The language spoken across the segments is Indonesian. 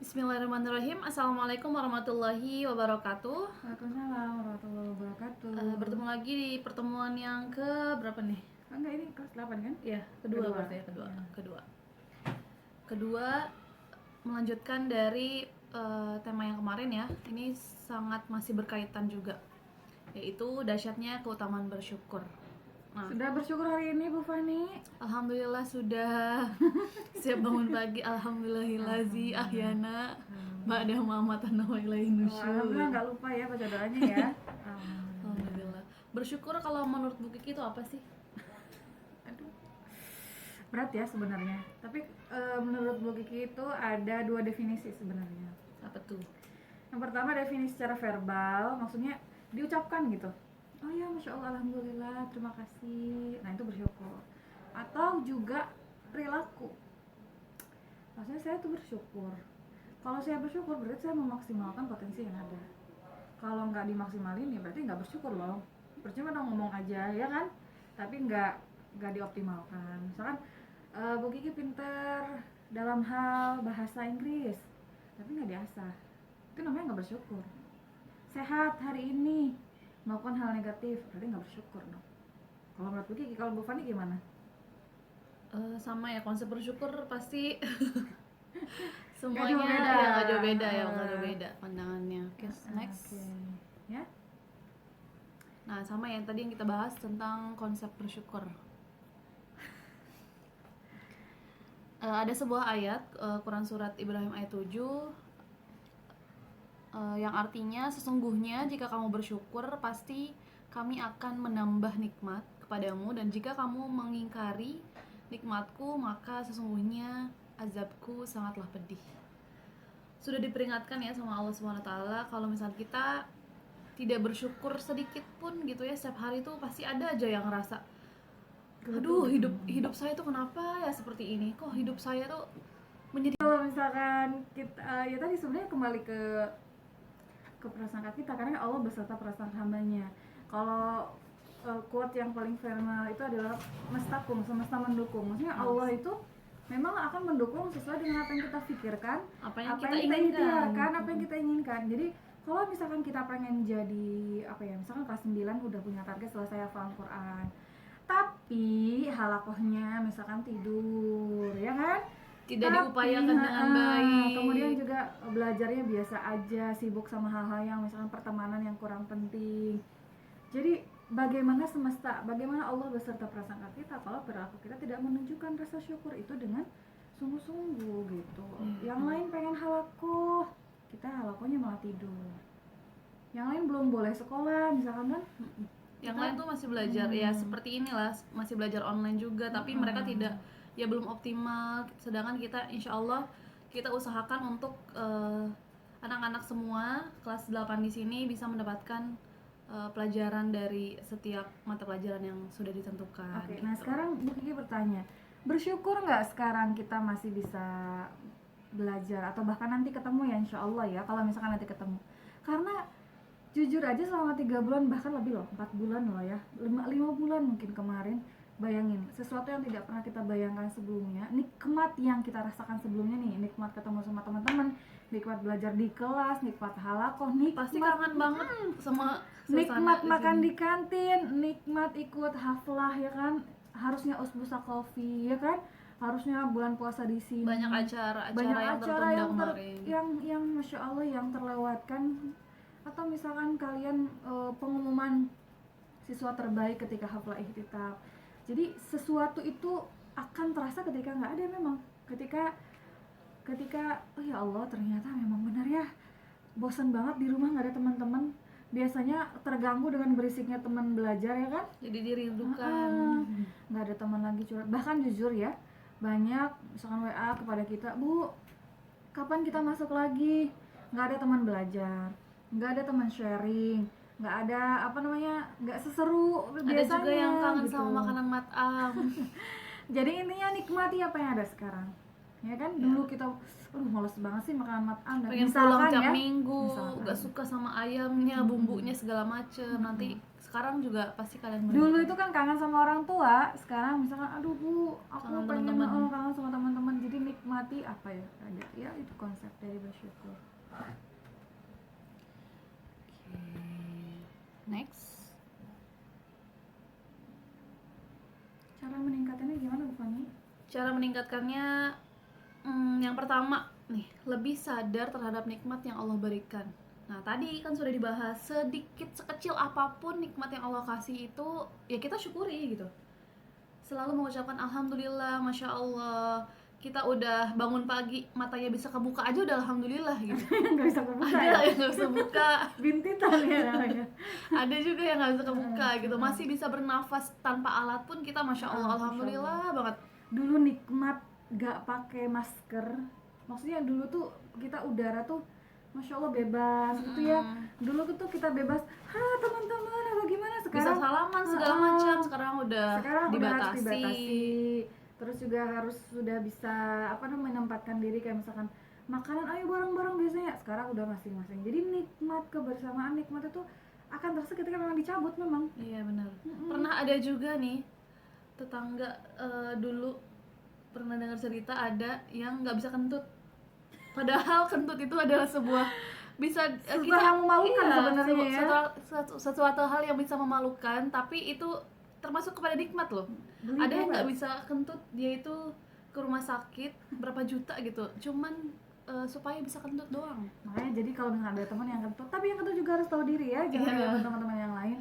Bismillahirrahmanirrahim. Assalamualaikum warahmatullahi wabarakatuh. Waalaikumsalam warahmatullahi wabarakatuh. Bertemu lagi di pertemuan yang ke berapa nih? Enggak, ini kelas 8 kan? Ya, kedua berarti ya, kedua. Ya. Kedua melanjutkan dari tema yang kemarin ya. Ini sangat masih berkaitan juga, yaitu dahsyatnya keutamaan bersyukur. Sudah bersyukur hari ini Bu Fani? Alhamdulillah sudah. Siap bangun pagi, alhamdulillahilazi ahyana ba'da ma amatana wa ilaihin nusyur. Alhamdulillah, nggak lupa ya baca doanya ya. Alhamdulillah. Bersyukur kalau menurut Bu Kiki itu apa sih? Aduh, berat ya sebenarnya. Tapi menurut Bu Kiki itu ada 2 definisi sebenarnya. Apa tuh? Yang pertama definisi secara verbal, maksudnya diucapkan gitu. Oh ya, Masya Allah, Alhamdulillah, terima kasih. Nah, itu bersyukur. Atau juga perilaku. Maksudnya saya tuh bersyukur. Kalau saya bersyukur berarti saya memaksimalkan potensi yang ada. Kalau nggak dimaksimalin ya berarti nggak bersyukur loh. Percuma dong ngomong aja ya kan, tapi nggak dioptimalkan. Misalkan Bu Kiki pinter dalam hal bahasa Inggris, tapi nggak diasah, itu namanya nggak bersyukur. Sehat hari ini, melakukan hal negatif, berarti nggak bersyukur dong. Kalau menurut Bu Kiki, kalau Bu Fani gimana? Sama ya, konsep bersyukur pasti Nggak semuanya jauh beda. ya nggak jauh beda pandangannya. Oke, next. Ya. Nah, sama yang tadi yang kita bahas tentang konsep bersyukur. Ada sebuah ayat Quran surat Ibrahim ayat 7 yang artinya sesungguhnya jika kamu bersyukur pasti kami akan menambah nikmat kepadamu, dan jika kamu mengingkari nikmatku maka sesungguhnya azabku sangatlah pedih. Sudah diperingatkan ya sama Allah SWT kalau misalnya kita tidak bersyukur sedikit pun gitu ya, setiap hari tuh pasti ada aja yang ngerasa, aduh hidup saya tuh kenapa ya seperti ini, kok hidup saya tuh menjadi. Kalau misalkan kita ya tadi sebenarnya kembali ke prasangka kita, karena Allah beserta prasangka hambanya. Kalau quote yang paling final itu adalah mestakum, semesta mendukung. Maksudnya Allah itu memang akan mendukung sesuai dengan apa yang kita pikirkan, apa yang kita inginkan, ikhtiarkan, apa yang kita inginkan. Jadi kalau misalkan kita pengen jadi apa ya, misalkan kelas 9 udah punya target selesai hafal Quran, tapi halakohnya misalkan tidur, ya kan? tidak diupayakan dengan baik, kemudian juga belajarnya biasa aja, sibuk sama hal-hal yang misalkan pertemanan yang kurang penting. Jadi bagaimana semesta, bagaimana Allah beserta prasangka kita kalau perilaku kita tidak menunjukkan rasa syukur itu dengan sungguh-sungguh gitu. Yang lain pengen halakoh, kita halakohnya malah tidur. Yang lain belum boleh sekolah misalkan kan, yang lain tuh masih belajar ya seperti inilah, masih belajar online juga, tapi mereka tidak, ya belum optimal. Sedangkan kita insya Allah kita usahakan untuk anak-anak semua kelas 8 di sini bisa mendapatkan pelajaran dari setiap mata pelajaran yang sudah ditentukan. Oke, gitu. nah sekarang Bu Kiki bertanya, bersyukur nggak sekarang kita masih bisa belajar atau bahkan nanti ketemu ya insya Allah ya, kalau misalkan nanti ketemu. Karena jujur aja selama 3 bulan bahkan lebih loh, 4 bulan loh ya, 5 bulan mungkin kemarin, bayangin sesuatu yang tidak pernah kita bayangkan sebelumnya, nikmat yang kita rasakan sebelumnya nih, nikmat ketemu sama teman-teman, nikmat belajar di kelas, nikmat halakoh, nikmat Pasti kangen banget sama nikmat makan di kantin, nikmat ikut haflah ya kan, harusnya usbusa coffee ya kan, harusnya bulan puasa di sini banyak acara yang tertunda kemarin. yang Masya Allah yang terlewatkan. Atau misalkan kalian pengumuman siswa terbaik ketika haflah ikhtitab. Jadi sesuatu itu akan terasa ketika nggak ada, memang ketika oh ya Allah ternyata memang benar ya, bosan banget di rumah nggak ada teman-teman, biasanya terganggu dengan berisiknya teman belajar ya kan, Jadi dirindukan. nggak ada teman lagi curhat. Bahkan jujur ya, banyak misalkan WA kepada kita, Bu kapan kita masuk lagi, nggak ada teman belajar, nggak ada teman sharing, nggak ada apa namanya, nggak seseru biasanya. Ada juga yang kangen gitu. sama makanan matam. Jadi intinya nikmati apa yang ada sekarang. ya kan. Ya. Dulu kita males banget sih makan Anda Pengen pulang misalkan tiap ya, minggu, misalkan. gak suka sama ayamnya, bumbunya segala macem. Nanti sekarang juga pasti kalian Dulu merindukan. itu kan kangen sama orang tua, sekarang misalkan aduh Bu, aku Kangen pengen teman-teman. kangen sama teman-teman. Jadi nikmati apa ya, ada ya itu konsep dari bersyukur. Next, Cara meningkatannya gimana Bu Fani? cara meningkatkannya, yang pertama nih, lebih sadar terhadap nikmat yang Allah berikan. Nah, tadi kan sudah dibahas, sedikit sekecil apapun nikmat yang Allah kasih itu ya kita syukuri gitu. Selalu mengucapkan alhamdulillah, masya Allah. Kita udah bangun pagi, matanya bisa kebuka aja udah alhamdulillah gitu. Nggak bisa kebuka Ada ya? yang nggak bisa buka, Bintitan ya namanya. ada juga yang nggak bisa kebuka gitu. Masih bisa bernafas tanpa alat pun kita masya Allah, Masya alhamdulillah banget. Dulu nikmat gak pakai masker, maksudnya dulu tuh kita udara tuh Masya Allah bebas gitu ya. Dulu tuh kita bebas, teman-teman apa gimana. Bisa Sekarang salaman segala macam, sekarang udah harus dibatasi. Terus juga harus sudah bisa menempatkan diri, kayak misalkan makanan ayo bareng-bareng biasanya, sekarang udah masing-masing. Jadi nikmat kebersamaan, nikmat itu akan terasa ketika memang dicabut memang. Iya benar. Pernah ada juga nih tetangga, dulu pernah dengar cerita ada yang nggak bisa kentut. Padahal kentut itu adalah sebuah bisa Sesuatu yang memalukan sebenarnya ya. sesuatu hal yang bisa memalukan, tapi itu termasuk kepada nikmat loh. Ada yang nggak bisa kentut, dia itu ke rumah sakit berapa juta gitu, cuman supaya bisa kentut doang. Makanya jadi kalau misalnya ada teman yang kentut, tapi yang kentut juga harus tahu diri ya, jangan ngeliatin teman-teman yang lain.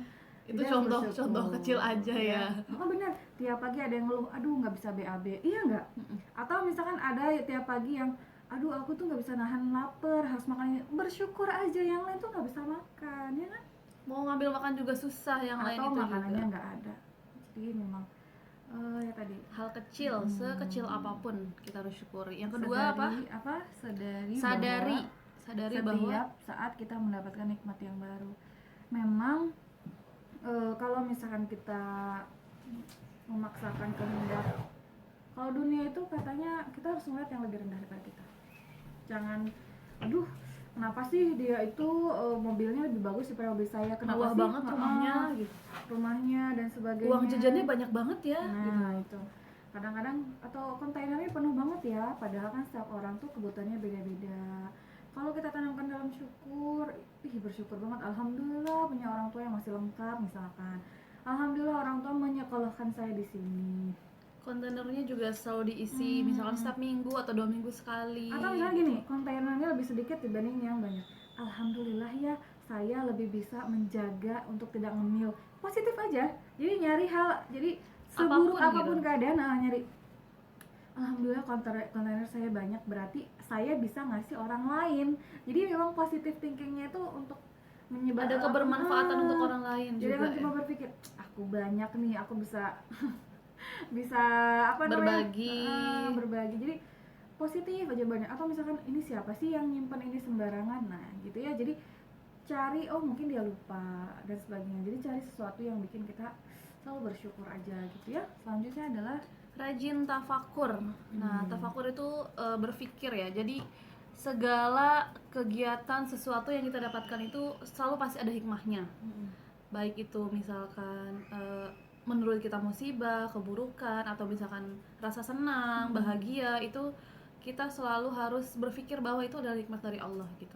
Itu Jadi harus contoh bersyukur, kecil aja ya. Oh benar, tiap pagi ada yang ngeluh, aduh nggak bisa BAB, iya nggak? Atau misalkan ada tiap pagi yang aduh aku tuh nggak bisa nahan lapar, harus makan ini. Bersyukur aja, yang lain tuh nggak bisa makan, ya kan? Mau ngambil makan juga susah, yang lain Atau itu makanannya juga. nggak ada. Jadi memang ya tadi Hal kecil, sekecil apapun kita harus syukuri. Yang kedua sadari bahwa setiap saat kita mendapatkan nikmat yang baru. Memang kalau misalkan kita memaksakan kehendak, kalau dunia itu katanya kita harus melihat yang lebih rendah daripada kita. Jangan, aduh kenapa sih dia itu mobilnya lebih bagus daripada mobil saya, kenapa mewah sih banget rumahnya gitu. rumahnya dan sebagainya, Uang jajannya banyak banget ya gitu. nah itu kadang-kadang, atau kontainernya penuh banget ya, padahal kan setiap orang tuh kebutuhannya beda-beda. Kalau kita tanamkan dalam syukur, bersyukur banget, alhamdulillah punya orang tua yang masih lengkap, misalkan alhamdulillah orang tua menyekolahkan saya di sini, Kontainernya juga selalu diisi, misalkan setiap minggu atau 2 minggu sekali. atau misalnya gini, kontainernya lebih sedikit dibanding yang banyak, alhamdulillah ya saya lebih bisa menjaga untuk tidak ngemil. Positif aja, jadi nyari hal, jadi seburuk apapun gitu. keadaan, nyari alhamdulillah kontainer saya banyak, berarti saya bisa ngasih orang lain. Jadi memang positif thinkingnya itu untuk menyebar, Ada kebermanfaatan untuk orang lain jadi juga kan cuma ya. berpikir aku banyak nih, aku bisa bisa Berbagi. berbagi, jadi positif aja banyak. Atau misalkan ini siapa sih yang nyimpen ini sembarangan, nah gitu ya, jadi cari, oh mungkin dia lupa dan sebagainya. Jadi cari sesuatu yang bikin kita selalu bersyukur aja gitu ya. Selanjutnya adalah Rajin tafakur. Nah, tafakur itu berpikir ya. Jadi segala kegiatan sesuatu yang kita dapatkan itu selalu pasti ada hikmahnya. Baik itu misalkan menurut kita musibah, keburukan, atau misalkan rasa senang, bahagia, itu kita selalu harus berpikir bahwa itu adalah hikmah dari Allah gitu.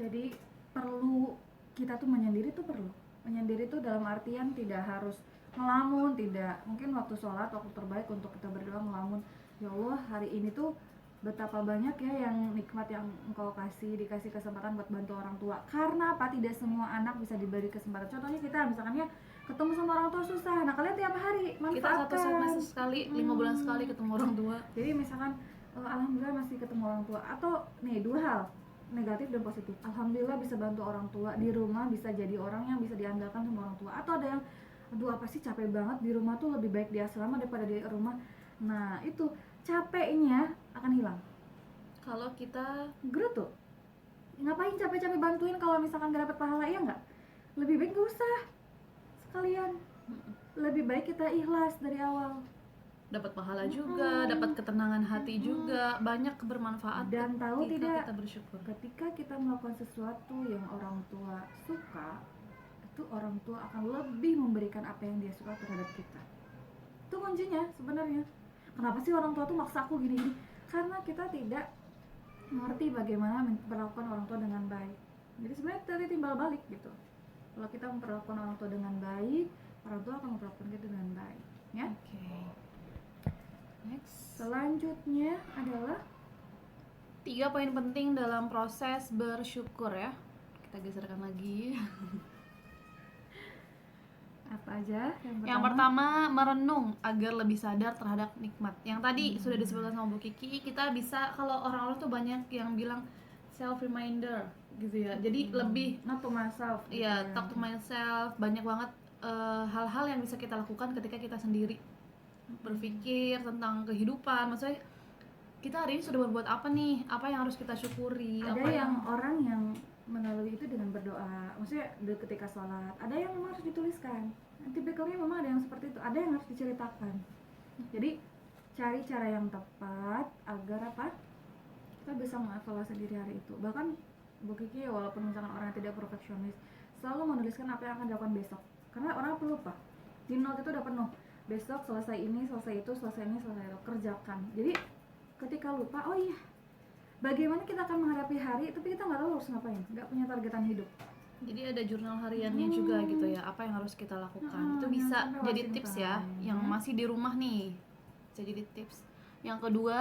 jadi perlu, kita tuh menyendiri tuh perlu. Menyendiri tuh dalam artian tidak harus ngelamun, tidak. Mungkin waktu sholat, waktu terbaik untuk kita berdoa ngelamun, ya Allah hari ini tuh betapa banyak ya yang nikmat yang engkau dikasih kesempatan buat bantu orang tua. Karena apa? Tidak semua anak bisa diberi kesempatan. Contohnya kita misalkan ya ketemu sama orang tua susah, nah kalian tiap hari Kita manfaatkan. satu semester sekali, 5 bulan sekali ketemu orang tua. Jadi misalkan alhamdulillah masih ketemu orang tua. Atau nih dua hal, negatif dan positif. Alhamdulillah bisa bantu orang tua di rumah, bisa jadi orang yang bisa diandalkan sama orang tua. Atau ada yang aduh apa sih capek banget di rumah tuh, lebih baik di asrama daripada di rumah. Nah itu capeknya akan hilang Kalau kita tuh. Ngapain capek-capek bantuin kalau misalkan gak dapat pahala, ya nggak? Lebih baik gak usah sekalian, lebih baik kita ikhlas dari awal. dapat pahala juga, dapat ketenangan hati juga, banyak bermanfaat Dan tahu ketika tidak, kita bersyukur. ketika kita melakukan sesuatu yang orang tua suka, itu orang tua akan lebih memberikan apa yang dia suka terhadap kita. Itu kuncinya sebenarnya. Kenapa sih orang tua tuh maksa aku gini-gini? Karena kita tidak mengerti bagaimana memperlakukan orang tua dengan baik. Jadi sebenarnya tadi timbal balik gitu. Kalau kita memperlakukan orang tua dengan baik, orang tua akan memperlakukan kita dengan baik, ya. Oke. Next. Selanjutnya adalah 3 poin penting dalam proses bersyukur ya. Kita geserkan lagi. apa aja? Yang pertama, merenung agar lebih sadar terhadap nikmat. Yang tadi sudah disebutkan sama Bu Kiki, kita bisa, kalau orang-orang tuh banyak yang bilang self reminder gitu ya. Jadi lebih not to myself. gitu ya, ya. talk to myself, banyak banget hal-hal yang bisa kita lakukan ketika kita sendiri berpikir tentang kehidupan. Maksudnya kita hari ini sudah berbuat apa nih? Apa yang harus kita syukuri? Ada Apa yang orang yang melalui itu dengan berdoa, maksudnya ketika sholat. Ada yang memang harus dituliskan. Tipikalnya memang ada yang seperti itu. Ada yang harus diceritakan. Jadi cari cara yang tepat agar apa? Kita bisa mengevaluasi diri hari itu. Bahkan Bu Kiki walaupun misalkan orang yang tidak perfeksionis, selalu menuliskan apa yang akan dilakukan besok. Karena orang pelupa. Di note itu udah penuh. Besok selesai ini, selesai itu, selesai ini, selesai itu. Kerjakan. Jadi ketika lupa, oh iya, bagaimana kita akan menghadapi hari, tapi kita nggak tahu harus ngapain, nggak punya targetan hidup. Jadi ada jurnal hariannya juga gitu ya, apa yang harus kita lakukan. Itu Jangan bisa sampai jadi wasting tips ya, time. yang masih di rumah nih. Bisa jadi tips. Yang kedua,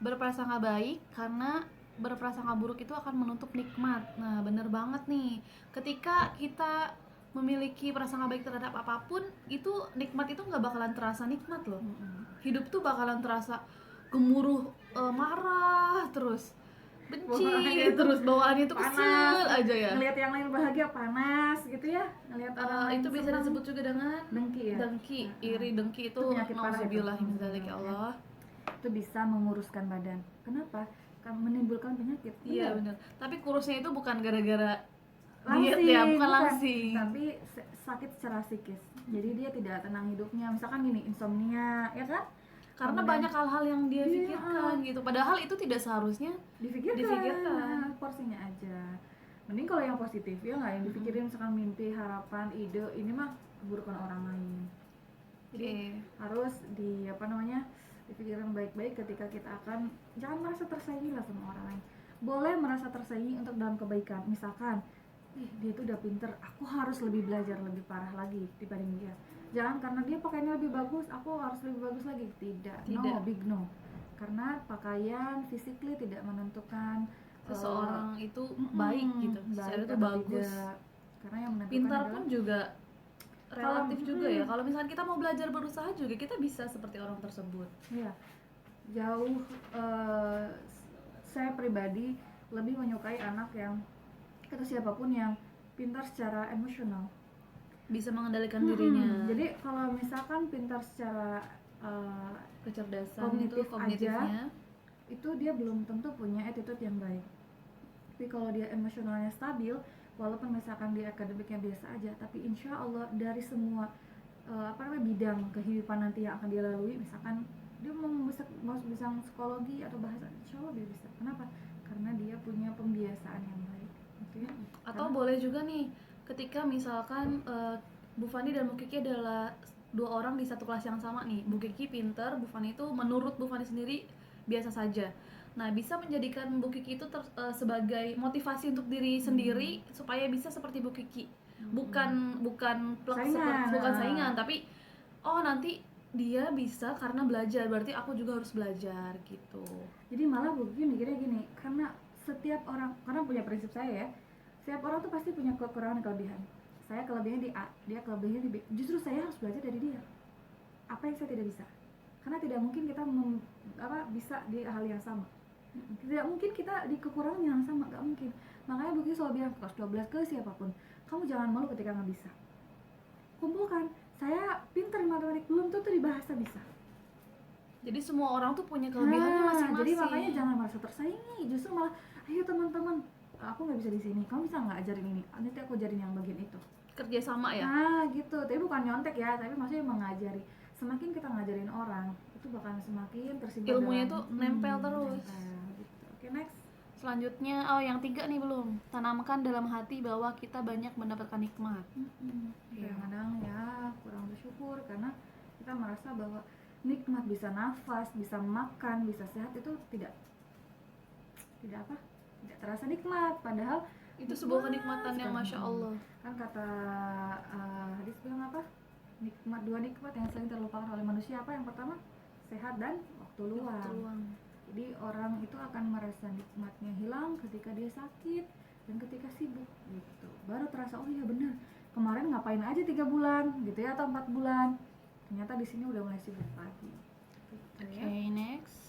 berprasangka baik, karena berprasangka buruk itu akan menutup nikmat. Nah, bener banget nih. Ketika kita memiliki prasangka baik terhadap apapun, itu nikmat itu nggak bakalan terasa nikmat loh. Hidup tuh bakalan terasa gemuruh, marah terus, benci Bawaannya terus, bawaannya tuh panas, kesel aja ya. ngelihat yang lain bahagia panas gitu ya, ngelihat orang lain Itu bisa senang, disebut juga dengan dengki ya. dengki, iri, dengki itu penyakit parah itu. nauzubillah min dzalik ya Allah. Itu bisa menguruskan badan. Kenapa? Kan menimbulkan penyakit. Iya benar. Tapi kurusnya itu bukan gara-gara diet Langsing, ya, bukan langsing. tapi sakit secara psikis. Jadi dia tidak tenang hidupnya. Misalkan gini, insomnia, ya kan? Karena Kemudian banyak hal-hal yang dia Iya, pikirkan gitu. Padahal itu tidak seharusnya difikirkan. porsinya aja. Mending kalau yang positif ya nggak, yang dipikirin misalkan mimpi, harapan, ide, ini mah keburukan orang lain. Jadi harus dipikirkan baik-baik ketika kita akan, jangan merasa tersaingi lah sama orang lain. Boleh merasa tersaingi untuk dalam kebaikan. Misalkan, dia tuh udah pinter, aku harus lebih belajar lebih parah lagi dibanding dia. Jangan karena dia pakaiannya lebih bagus, aku harus lebih bagus lagi. Tidak. No, big no. Karena pakaian physically tidak menentukan seseorang itu baik gitu, secara itu bagus. Tidak. Karena yang menentukan pintar adalah, pun juga relatif juga ya. Kalau misalnya kita mau belajar berusaha juga, kita bisa seperti orang tersebut. Iya. Jauh saya pribadi lebih menyukai anak yang, atau siapapun yang pintar secara emosional, bisa mengendalikan dirinya. Jadi kalau misalkan pintar secara kecerdasan itu aja, kognitifnya, itu dia belum tentu punya attitude yang baik. Tapi kalau dia emosionalnya stabil, walaupun misalkan dia akademiknya biasa aja, tapi insya Allah dari semua bidang kehidupan nanti yang akan dia lalui, misalkan dia mau bisa psikologi atau bahasa, insya Allah dia bisa. Kenapa? Karena dia punya pembiasaan yang baik. Okay? Atau boleh juga nih, ketika misalkan Bu Fani dan Bu Kiki adalah dua orang di satu kelas yang sama nih. Bu Kiki pinter, Bu Fani itu menurut Bu Fani sendiri biasa saja. Nah, bisa menjadikan Bu Kiki itu sebagai motivasi untuk diri sendiri supaya bisa seperti Bu Kiki. Bukan saingan, tapi nanti dia bisa karena belajar, berarti aku juga harus belajar gitu. Jadi malah Bu Kiki mikirnya gini, karena setiap orang, karena punya prinsip saya ya, setiap orang tuh pasti punya kekurangan dan kelebihan. Saya kelebihannya di A, dia kelebihannya di B. Justru saya harus belajar dari dia. Apa yang saya tidak bisa? Karena tidak mungkin kita bisa di hal yang sama. Tidak mungkin kita di kekurangan yang sama, gak mungkin. Makanya Bu Kiki selalu bilang kelas 12 ke siapapun, kamu jangan malu ketika nggak bisa. Kumpulkan. Saya pintar di matematik, belum tentu di bahasa bisa. Jadi semua orang tuh punya kelebihannya masing-masing. Jadi makanya jangan merasa tersaingi. Justru malah, ayo teman-teman, aku nggak bisa di sini, kamu bisa nggak ajarin ini? Nanti aku ajarin yang bagian itu. Kerja sama ya? Nah gitu, tapi bukan nyontek ya, tapi maksudnya mengajari. semakin kita ngajarin orang itu bakal semakin tersimpan Ilmunya dalam- tuh nempel terus. nempel, gitu. Oke, next. Selanjutnya, yang 3 nih belum. Tanamkan dalam hati bahwa kita banyak mendapatkan nikmat. Iya. Kadang-kadang ya kurang bersyukur karena kita merasa bahwa nikmat bisa nafas, bisa makan, bisa sehat itu tidak apa? Tidak terasa nikmat, padahal Itu sebuah nikmat kenikmatan yang sekali. Masya Allah. Kan kata hadis bilang apa? Dua nikmat yang sering terlupakan oleh manusia apa? Yang pertama sehat dan waktu luang. Waktu luang. Jadi orang itu akan merasa nikmatnya hilang ketika dia sakit dan ketika sibuk gitu. Baru terasa oh iya benar. Kemarin ngapain aja 3 bulan gitu ya atau 4 bulan. Ternyata di sini udah mulai sibuk lagi. Gitu Oke, ya. next.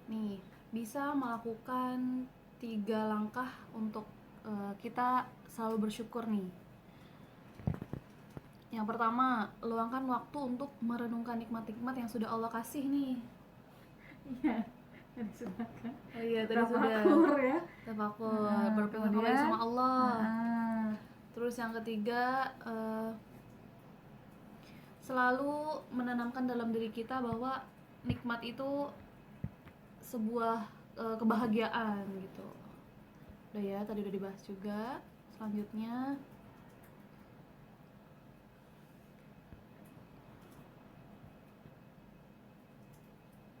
Nih, bisa melakukan 3 langkah untuk kita selalu bersyukur nih. Yang pertama, luangkan waktu untuk merenungkan nikmat-nikmat yang sudah Allah kasih nih. Iya. Tadi sudah kan. Oh iya, tadi sudah Tafakur ya. tafakur, berpegang kemudian, kembali sama Allah. Ah, Terus yang ketiga, selalu menanamkan dalam diri kita bahwa nikmat itu sebuah kebahagiaan gitu. Udah ya, tadi udah dibahas juga. Selanjutnya,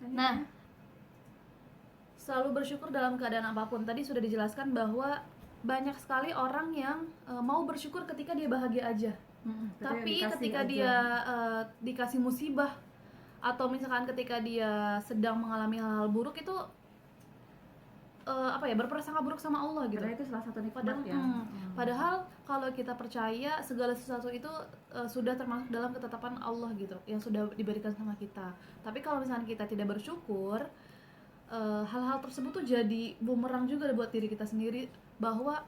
tadi nah, ya. selalu bersyukur dalam keadaan apapun. Tadi sudah dijelaskan bahwa banyak sekali orang yang mau bersyukur ketika dia bahagia aja. Tapi dikasih ketika aja. dia dikasih musibah atau misalkan ketika dia sedang mengalami hal-hal buruk itu berprasangka buruk sama Allah gitu. Padahal itu salah satu nikmat Padahal, ya. padahal kalau kita percaya segala sesuatu itu sudah termasuk dalam ketetapan Allah gitu, yang sudah diberikan sama kita. Tapi kalau misalnya kita tidak bersyukur, hal-hal tersebut tuh jadi bumerang juga buat diri kita sendiri, bahwa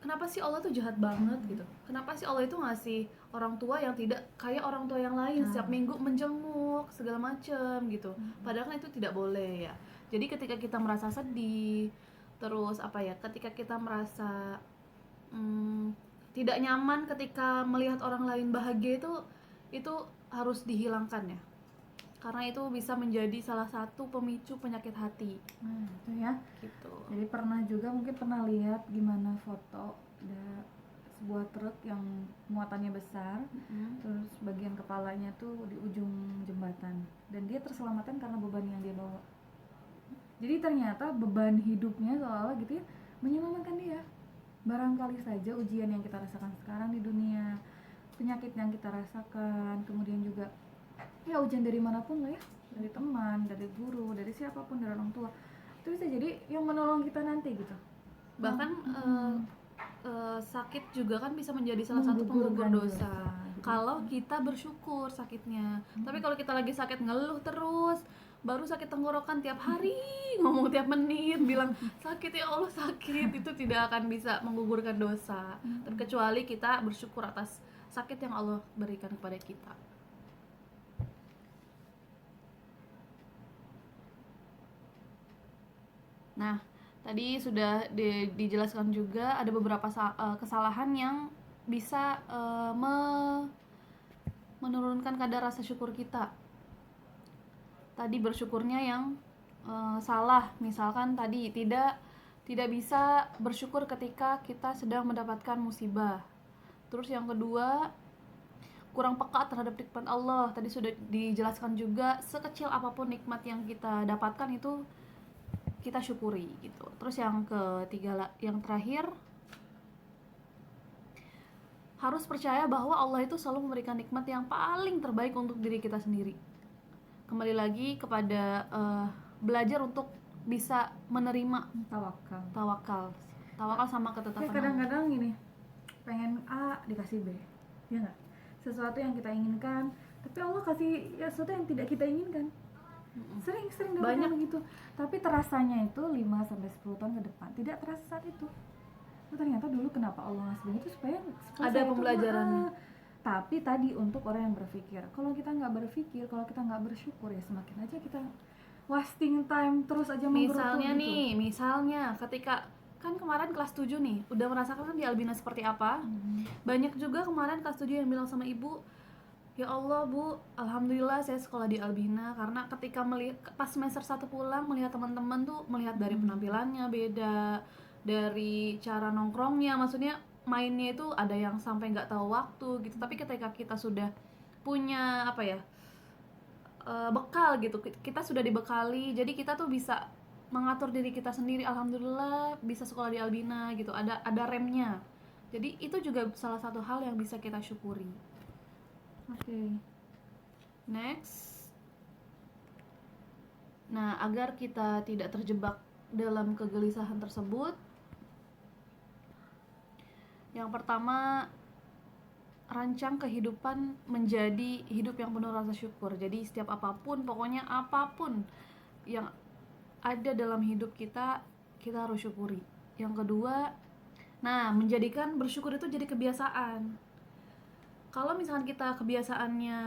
kenapa sih Allah tuh jahat banget gitu? Kenapa sih Allah itu ngasih orang tua yang tidak kayak orang tua yang lain, setiap minggu menjenguk segala macem gitu. Padahal kan itu tidak boleh ya. Jadi ketika kita merasa sedih, terus ketika kita merasa tidak nyaman ketika melihat orang lain bahagia, itu harus dihilangkan ya. Karena itu bisa menjadi salah satu pemicu penyakit hati Itu ya. gitu. Jadi mungkin pernah lihat gimana foto ada sebuah truk yang muatannya besar, terus bagian kepalanya tuh di ujung jembatan dan dia terselamatkan karena beban yang dia bawa. Jadi ternyata beban hidupnya seolah-olah gitu ya menyelamatkan dia. Barangkali saja ujian yang kita rasakan sekarang di dunia, penyakit yang kita rasakan, kemudian juga ya ujian dari manapun lah ya, dari teman, dari guru, dari siapapun, dari orang tua, itu bisa jadi yang menolong kita nanti gitu. Bahkan sakit juga kan bisa menjadi salah satu penggugur Menggugurkan dosa gitu. kalau kita bersyukur sakitnya. Tapi kalau kita lagi sakit ngeluh terus, baru sakit tenggorokan tiap hari, ngomong tiap menit, bilang sakit ya Allah sakit, itu tidak akan bisa menggugurkan dosa, terkecuali kita bersyukur atas sakit yang Allah berikan kepada kita. Nah, tadi sudah dijelaskan juga ada beberapa kesalahan yang bisa menurunkan kadar rasa syukur kita. Tadi bersyukurnya yang salah, misalkan tadi tidak bisa bersyukur ketika kita sedang mendapatkan musibah. Terus yang kedua, kurang peka terhadap nikmat Allah. Tadi sudah dijelaskan juga, sekecil apapun nikmat yang kita dapatkan itu kita syukuri gitu. Terus yang ketiga, yang terakhir, harus percaya bahwa Allah itu selalu memberikan nikmat yang paling terbaik untuk diri kita sendiri. Kembali lagi kepada belajar untuk bisa menerima tawakal sama ketetapan Allah. Kadang-kadang gini, pengen A dikasih B, ya nggak? Sesuatu yang kita inginkan, tapi Allah kasih ya sesuatu yang tidak kita inginkan. Sering Banyak. dapat begitu. Tapi terasanya itu 5-10 tahun ke depan tidak terasa saat itu. Oh, ternyata dulu kenapa Allah ngasih begitu supaya Ada saya itu pembelajarannya. Tapi tadi untuk orang yang berpikir, kalau kita nggak berpikir, kalau kita nggak bersyukur ya semakin aja kita wasting time terus aja Misalnya ketika kan kemarin kelas 7 nih, udah merasakan kan di Albina seperti apa. Banyak juga kemarin kelas 7 yang bilang sama ibu, ya Allah Bu, alhamdulillah saya sekolah di Albina. Karena ketika melihat pas semester 1 pulang, melihat teman-teman tuh, melihat dari penampilannya beda, dari cara nongkrongnya, maksudnya mainnya itu ada yang sampai nggak tahu waktu gitu. Tapi ketika kita sudah punya apa ya, bekal gitu, kita sudah dibekali, jadi kita tuh bisa mengatur diri kita sendiri. Alhamdulillah bisa sekolah di Albina gitu, ada remnya. Jadi itu juga salah satu hal yang bisa kita syukuri. Oke. Next. Nah, agar kita tidak terjebak dalam kegelisahan tersebut, yang pertama, rancang kehidupan menjadi hidup yang penuh rasa syukur. Jadi setiap apapun, pokoknya apapun yang ada dalam hidup kita, kita harus syukuri. Yang kedua, nah, menjadikan bersyukur itu jadi kebiasaan. Kalau misalkan kita kebiasaannya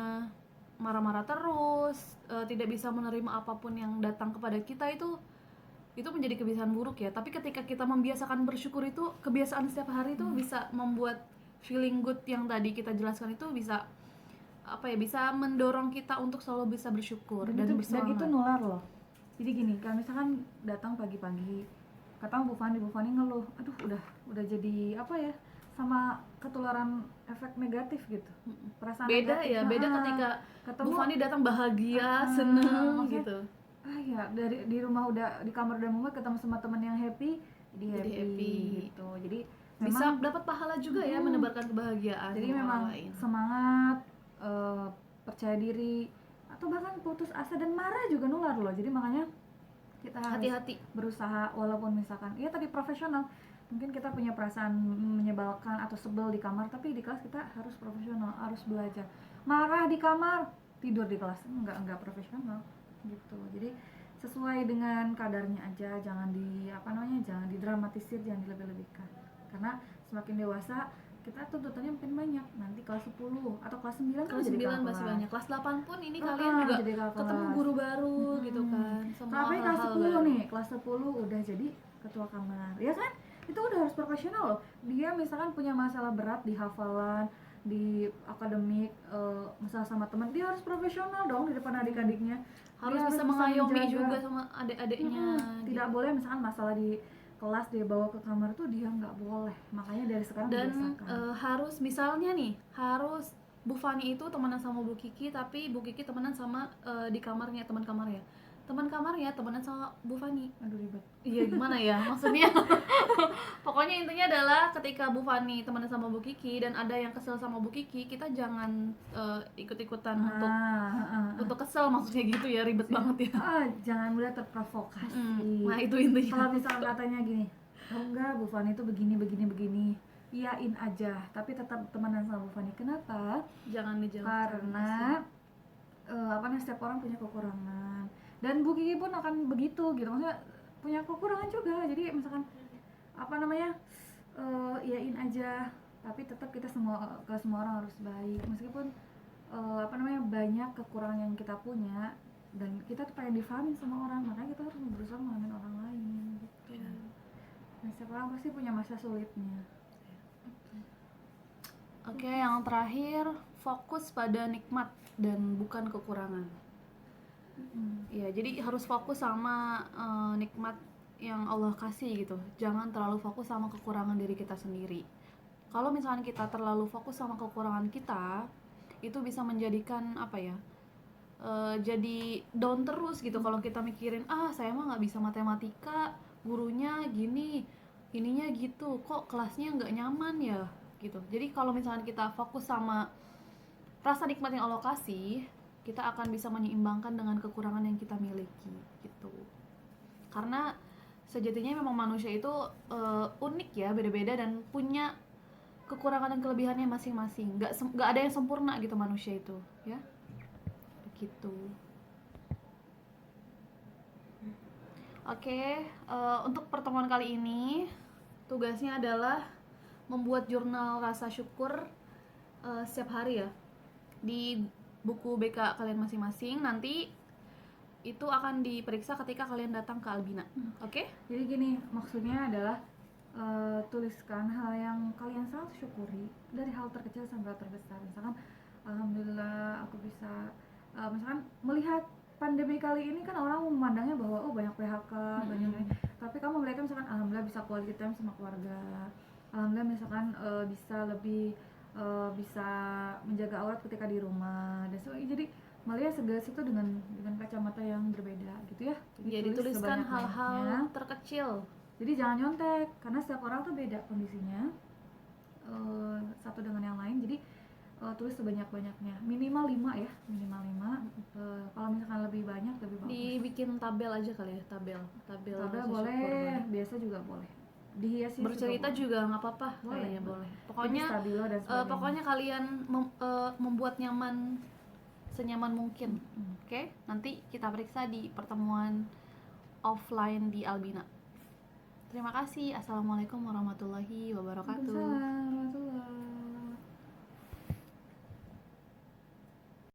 marah-marah terus, tidak bisa menerima apapun yang datang kepada kita, itu menjadi kebiasaan buruk ya. Tapi ketika kita membiasakan bersyukur, itu kebiasaan setiap hari itu bisa membuat feeling good yang tadi kita jelaskan itu bisa apa ya, bisa mendorong kita untuk selalu bisa bersyukur dan Dan bersemangat. itu nular loh. Jadi gini, kalau misalkan datang pagi-pagi, kata Bu Fani ngeluh, aduh udah jadi apa ya, sama ketularan efek negatif gitu. Perasaan Beda negatif. ya, beda ketika ketemu, Bu Fani datang bahagia, seneng maksudnya, gitu. ya dari di rumah udah, di kamar udah mumet, ketemu sama temen yang happy, jadi happy gitu. Jadi Bisa memang dapat pahala juga ya, menebarkan kebahagiaan jadi sama memang orang lain. semangat, percaya diri, atau bahkan putus asa dan marah juga nular loh. Jadi makanya kita harus Hati-hati. berusaha, walaupun misalkan ya tadi profesional, mungkin kita punya perasaan menyebalkan atau sebel di kamar, tapi di kelas kita harus profesional, harus belajar. Marah di kamar, tidur di kelas, enggak profesional gitu. Jadi sesuai dengan kadarnya aja, jangan jangan didramatisir, jangan dilebih-lebihkan. Karena semakin dewasa kita tuntutannya makin banyak. Nanti kelas 10 atau kelas 9 kan Kelas jadi 9 masih kelas. banyak. Kelas 8 pun ini kalian juga jadi kakak ketemu kelas. guru baru gitu kan. Semua Sampai kelas hal-hal 10 baru. nih, kelas 10 udah jadi ketua kamar. Ya kan? Itu udah harus profesional loh. Dia misalkan punya masalah berat di hafalan, di akademik, masalah sama teman, dia harus profesional dong di depan adik-adiknya. Harus Dia bisa mengayomi menjaga. juga sama adik-adiknya. Tidak boleh misalkan masalah di kelas dia bawa ke kamar tuh, dia nggak boleh. Makanya dari sekarang Dan dibiasakan. harus misalnya nih, harus Bu Fani itu temenan sama Bu Kiki, tapi Bu Kiki temenan sama di kamarnya, teman kamarnya temenan sama Bu Fani. Aduh ribet. Iya, gimana ya maksudnya. Pokoknya intinya adalah ketika Bu Fani temenan sama Bu Kiki dan ada yang kesel sama Bu Kiki, kita jangan ikut-ikutan untuk kesel, maksudnya gitu ya, ribet banget ya. Jangan mudah terprovokasi. Nah, itu intinya. Kalau misalnya katanya gini, oh enggak, Bu Fani itu begini, iyain aja, tapi tetap temenan sama Bu Fani. Kenapa? Jangan dijawab. Karena setiap orang punya kekurangan, dan Bu Kiki pun akan begitu gitu, maksudnya punya kekurangan juga. Jadi misalkan iyain aja, tapi tetap kita ke semua orang harus baik, meskipun banyak kekurangan yang kita punya, dan kita tuh pengen difahami sama orang, makanya kita harus berusaha memahami orang lain gitu. Nah, setiap orang pasti punya masa sulitnya. Oke, yang terakhir, fokus pada nikmat dan bukan kekurangan. Ya, jadi harus fokus sama nikmat yang Allah kasih gitu. Jangan terlalu fokus sama kekurangan diri kita sendiri. Kalau misalnya kita terlalu fokus sama kekurangan kita, itu bisa menjadikan jadi down terus gitu. Kalau kita mikirin, saya mah nggak bisa matematika, gurunya gini, ininya gitu, kok kelasnya nggak nyaman ya gitu. Jadi kalau misalnya kita fokus sama rasa nikmat yang Allah kasih, kita akan bisa menyeimbangkan dengan kekurangan yang kita miliki gitu. Karena sejatinya memang manusia itu unik ya, beda-beda dan punya kekurangan dan kelebihannya masing-masing. Nggak ada yang sempurna gitu manusia itu, ya. Begitu. Oke, untuk pertemuan kali ini tugasnya adalah membuat jurnal rasa syukur setiap hari ya, di buku BK kalian masing-masing. Nanti itu akan diperiksa ketika kalian datang ke Albina. Oke? Jadi gini, maksudnya adalah tuliskan hal yang kalian sangat syukuri dari hal terkecil sampai hal terbesar. Misalkan alhamdulillah aku bisa misalkan melihat pandemi kali ini kan orang memandangnya bahwa oh banyak PHK, banyak ini. Tapi kamu melihatnya misalkan alhamdulillah bisa quality time sama keluarga. Alhamdulillah misalkan bisa lebih bisa menjaga aurat ketika di rumah dan sebagainya. Jadi melihat segala itu dengan kacamata yang berbeda gitu ya. Jadi tulis tuliskan sebanyak-banyaknya. hal-hal terkecil. Jadi jangan nyontek karena setiap orang tuh beda kondisinya satu dengan yang lain. Jadi tulis sebanyak-banyaknya, minimal 5 ya, minimal 5. Kalau misalkan lebih banyak lebih bagus. Dibikin tabel aja kali ya, tabel Tabel rasa boleh, syukur. biasa juga boleh. Dihiasi Bercerita boleh. juga nggak apa-apa, Boleh, kayaknya boleh. boleh. Jadi Pokoknya stabilo dan sebagainya. pokoknya kalian membuat nyaman senyaman mungkin. Oke, nanti kita periksa di pertemuan offline di Albina. Terima kasih. Assalamualaikum warahmatullahi wabarakatuh. Waalaikumsalam warahmatullahi